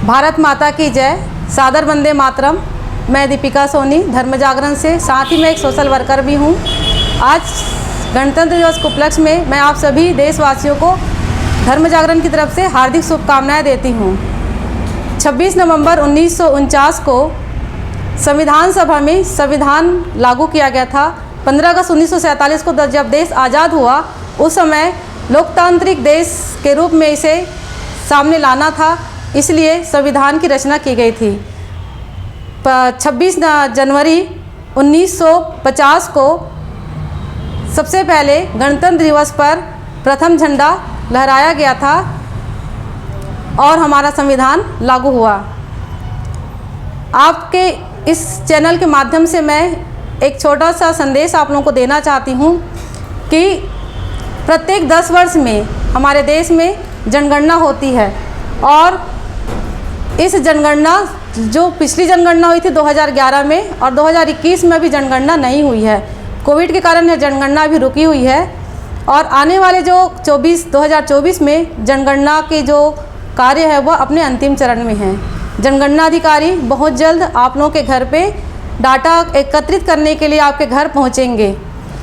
भारत माता की जय। सादर वंदे मातरम। मैं दीपिका सोनी, धर्म जागरण से, साथ ही मैं एक सोशल वर्कर भी हूँ। आज गणतंत्र दिवस के उपलक्ष्य में मैं आप सभी देशवासियों को धर्म जागरण की तरफ से हार्दिक शुभकामनाएं देती हूँ। 26 नवंबर 1949 को संविधान सभा में संविधान लागू किया गया था। 15 अगस्त 1947 को जब देश आज़ाद हुआ, उस समय लोकतांत्रिक देश के रूप में इसे सामने लाना था, इसलिए संविधान की रचना की गई थी। 26 जनवरी 1950 को सबसे पहले गणतंत्र दिवस पर प्रथम झंडा लहराया गया था और हमारा संविधान लागू हुआ। आपके इस चैनल के माध्यम से मैं एक छोटा सा संदेश आप लोगों को देना चाहती हूँ कि प्रत्येक 10 वर्ष में हमारे देश में जनगणना होती है और इस जनगणना जो पिछली जनगणना हुई थी 2011 में और 2021 में भी जनगणना नहीं हुई है। कोविड के कारण यह जनगणना भी रुकी हुई है और आने वाले जो 2024 में जनगणना के जो कार्य है वह अपने अंतिम चरण में है। जनगणना अधिकारी बहुत जल्द आप लोगों के घर पे डाटा एकत्रित करने के लिए आपके घर पहुंचेंगे।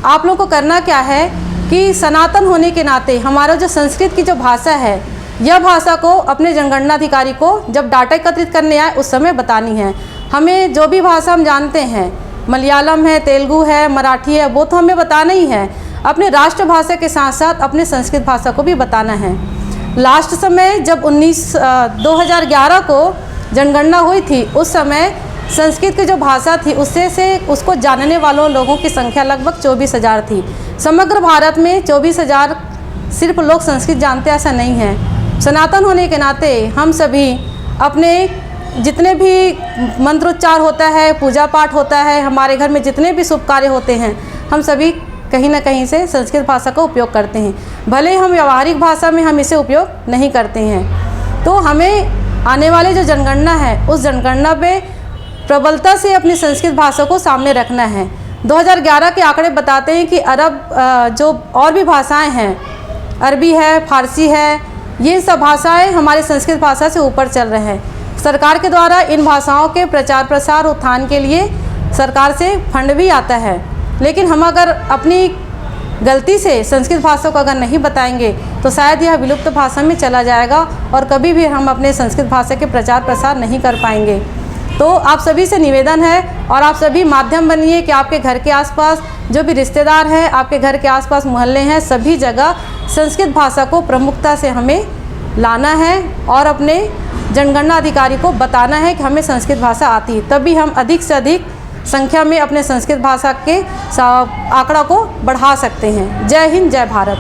आप लोगों को करना क्या है कि सनातन होने के नाते हमारा जो संस्कृत की जो भाषा है, यह भाषा को अपने जनगणना अधिकारी को जब डाटा एकत्रित करने आए उस समय बतानी है। हमें जो भी भाषा हम जानते हैं, मलयालम है, तेलुगु है, मराठी है, वो तो हमें बताना ही है। अपने राष्ट्रभाषा के साथ साथ अपने संस्कृत भाषा को भी बताना है। लास्ट समय जब 2011 को जनगणना हुई थी, उस समय संस्कृत की जो भाषा थी उसको जानने वालों लोगों की संख्या लगभग 24,000 थी। समग्र भारत में 24,000 सिर्फ लोग संस्कृत जानते, ऐसा नहीं है। सनातन होने के नाते हम सभी अपने जितने भी मंत्रोच्चार होता है, पूजा पाठ होता है, हमारे घर में जितने भी शुभ कार्य होते हैं, हम सभी कहीं ना कहीं से संस्कृत भाषा का उपयोग करते हैं। भले हम व्यवहारिक भाषा में हम इसे उपयोग नहीं करते हैं। तो हमें आने वाले जो जनगणना है उस जनगणना पे प्रबलता से अपनी संस्कृत भाषा को सामने रखना है। 2011 के आंकड़े बताते हैं कि अरब जो और भी भाषाएं हैं, अरबी है, फारसी है, ये सब भाषाएं हमारी संस्कृत भाषा से ऊपर चल रहे हैं। सरकार के द्वारा इन भाषाओं के प्रचार प्रसार उत्थान के लिए सरकार से फंड भी आता है, लेकिन हम अगर अपनी गलती से संस्कृत भाषा को अगर नहीं बताएंगे तो शायद यह विलुप्त भाषा में चला जाएगा और कभी भी हम अपने संस्कृत भाषा के प्रचार प्रसार नहीं कर पाएंगे। तो आप सभी से निवेदन है और आप सभी माध्यम बनिए कि आपके घर के आसपास जो भी रिश्तेदार हैं, आपके घर के आसपास मोहल्ले हैं, सभी जगह संस्कृत भाषा को प्रमुखता से हमें लाना है और अपने जनगणना अधिकारी को बताना है कि हमें संस्कृत भाषा आती है। तभी हम अधिक से अधिक संख्या में अपने संस्कृत भाषा के आंकड़ा को बढ़ा सकते हैं। जय हिंद, जय भारत।